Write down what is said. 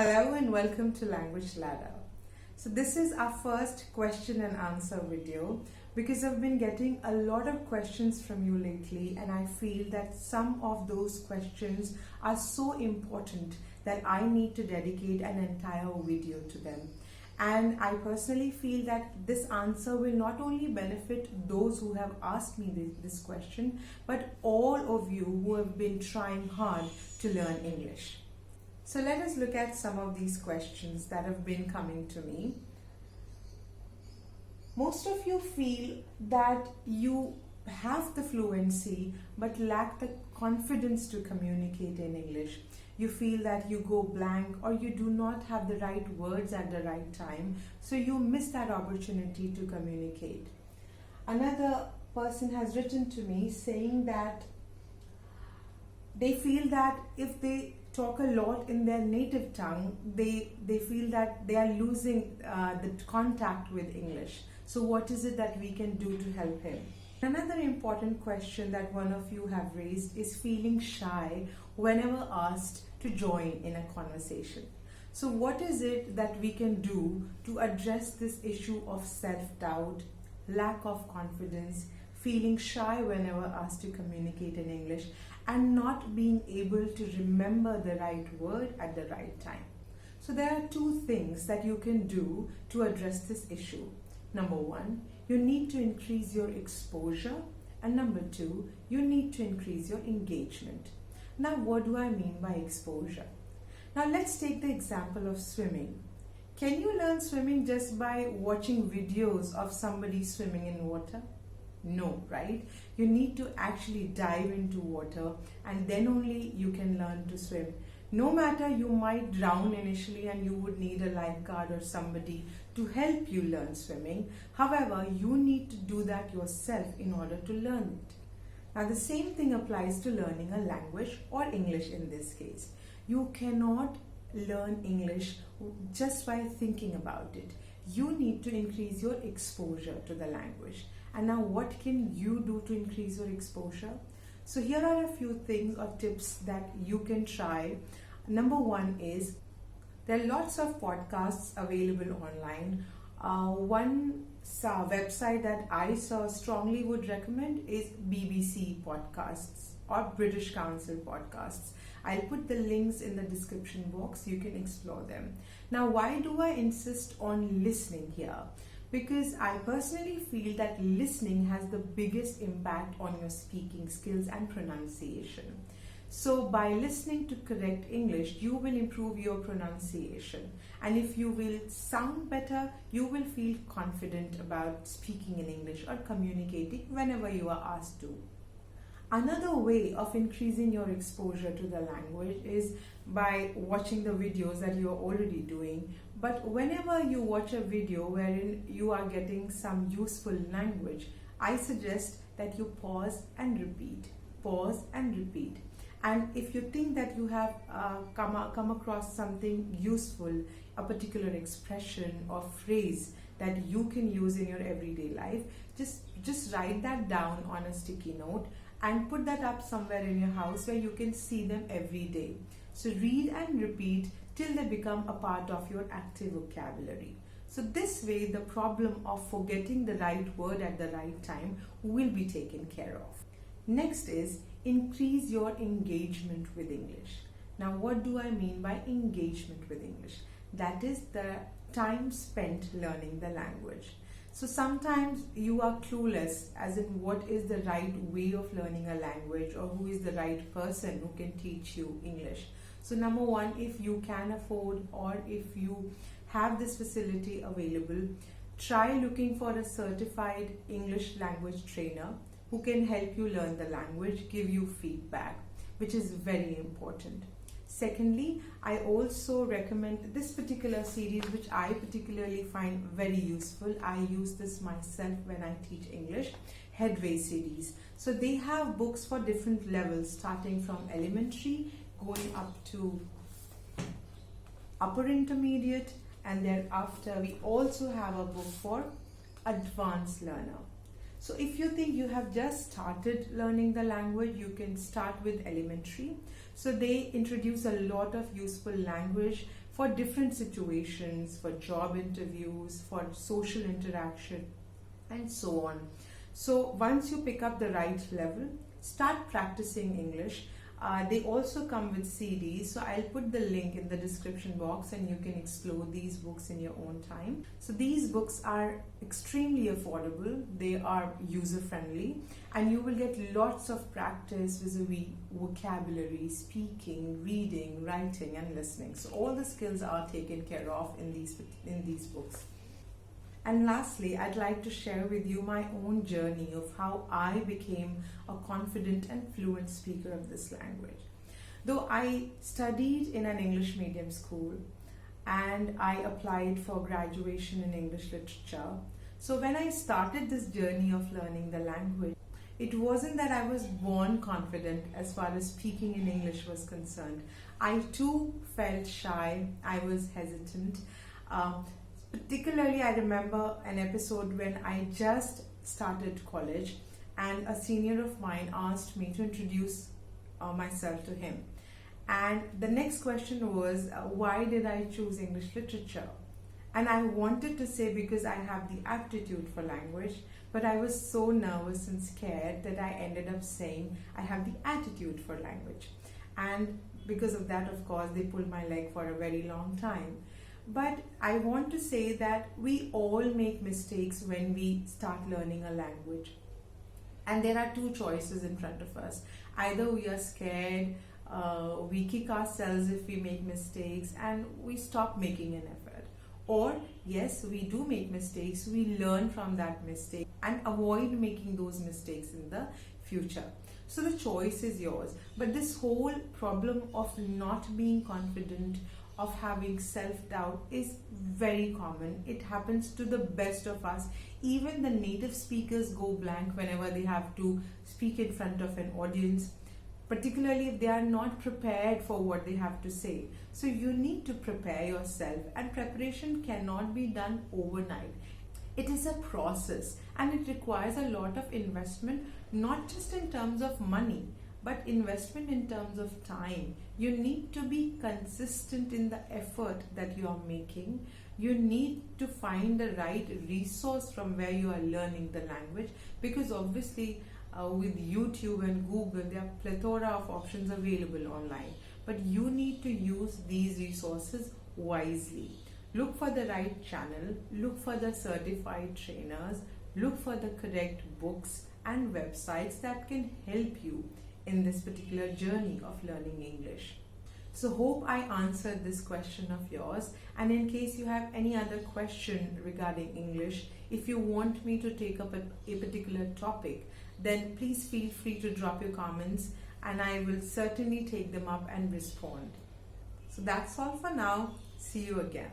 Hello and welcome to Language Ladder. So this is our first question and answer video because I've been getting a lot of questions from you lately, and I feel that some of those questions are so important that I need to dedicate an entire video to them. And I personally feel that this answer will not only benefit those who have asked me this question, but all of you who have been trying hard to learn English. So let us look at some of these questions that have been coming to me. Most of you feel that you have the fluency but lack the confidence to communicate in English. You feel that you go blank or you do not have the right words at the right time, so you miss that opportunity to communicate. Another person has written to me saying that they feel that if they talk a lot in their native tongue, they feel that they are losing the contact with English. So what is it that we can do to help him? Another important question that one of you have raised is feeling shy whenever asked to join in a conversation. So what is it that we can do to address this issue of self-doubt, lack of confidence, feeling shy whenever asked to communicate in English, and not being able to remember the right word at the right time? So there are two things that you can do to address this issue. Number one, you need to increase your exposure, and number two, you need to increase your engagement. Now, what do I mean by exposure? Now, let's take the example of swimming. Can you learn swimming just by watching videos of somebody swimming in water? No, right? You need to actually dive into water, and then only you can learn to swim. No matter, you might drown initially and you would need a lifeguard or somebody to help you learn swimming. However, you need to do that yourself in order to learn it. Now, the same thing applies to learning a language, or English in this case. You cannot learn English just by thinking about it. You need to increase your exposure to the language. And now, what can you do to increase your exposure? So here are a few things or tips that you can try. Number one is, there are lots of podcasts available online. One website that I strongly would recommend is BBC Podcasts or British Council Podcasts. I'll put the links in the description box. You can explore them. Now, why do I insist on listening here? Because I personally feel that listening has the biggest impact on your speaking skills and pronunciation. So by listening to correct English, you will improve your pronunciation. And if you will sound better, you will feel confident about speaking in English or communicating whenever you are asked to. Another way of increasing your exposure to the language is by watching the videos that you are already doing. But whenever you watch a video wherein you are getting some useful language, I suggest that you pause and repeat. Pause and repeat. And if you think that you have come across something useful, a particular expression or phrase that you can use in your everyday life, just write that down on a sticky note and put that up somewhere in your house where you can see them every day. So read and repeat till they become a part of your active vocabulary. So this way, the problem of forgetting the right word at the right time will be taken care of. Next is, increase your engagement with English. Now, what do I mean by engagement with English? That is the time spent learning the language. So sometimes you are clueless as in what is the right way of learning a language, or who is the right person who can teach you English. So number one, if you can afford or if you have this facility available, try looking for a certified English language trainer who can help you learn the language, give you feedback, which is very important. Secondly, I also recommend this particular series, which I particularly find very useful. I use this myself when I teach English, Headway series. So they have books for different levels, starting from elementary, going up to upper intermediate, and thereafter we also have a book for advanced learner. So if you think you have just started learning the language, you can start with elementary. So they introduce a lot of useful language for different situations, for job interviews, for social interaction, and so on. So once you pick up the right level, start practicing English. They also come with CDs, so I'll put the link in the description box and you can explore these books in your own time. So these books are extremely affordable, they are user friendly, and you will get lots of practice vis-a-vis vocabulary, speaking, reading, writing and listening. So all the skills are taken care of in these books. And lastly, I'd like to share with you my own journey of how I became a confident and fluent speaker of this language. Though I studied in an English medium school and I applied for graduation in English literature, so when I started this journey of learning the language, it wasn't that I was born confident as far as speaking in English was concerned. I too felt shy, I was hesitant. Particularly, I remember an episode when I just started college and a senior of mine asked me to introduce myself to him. And the next question was, why did I choose English literature? And I wanted to say because I have the aptitude for language, but I was so nervous and scared that I ended up saying I have the attitude for language. And because of that, of course, they pulled my leg for a very long time. But I want to say that we all make mistakes when we start learning a language. And there are two choices in front of us. Either we are scared, we kick ourselves if we make mistakes and we stop making an effort. Or yes, we do make mistakes, we learn from that mistake and avoid making those mistakes in the future. So the choice is yours. But this whole problem of not being confident, of having self-doubt is very common. It happens to the best of us. Even the native speakers go blank whenever they have to speak in front of an audience, particularly if they are not prepared for what they have to say. So you need to prepare yourself, and preparation cannot be done overnight. It is a process and it requires a lot of investment, not just in terms of money, but investment in terms of time. You need to be consistent in the effort that you are making. You need to find the right resource from where you are learning the language, because obviously with YouTube and Google there are plethora of options available online, but you need to use these resources wisely. Look for the right channel, look for the certified trainers, look for the correct books and websites that can help you in this particular journey of learning English. So hope I answered this question of yours, and in case you have any other question regarding English, if you want me to take up a particular topic, then please feel free to drop your comments and I will certainly take them up and respond. So that's all for now. See you again.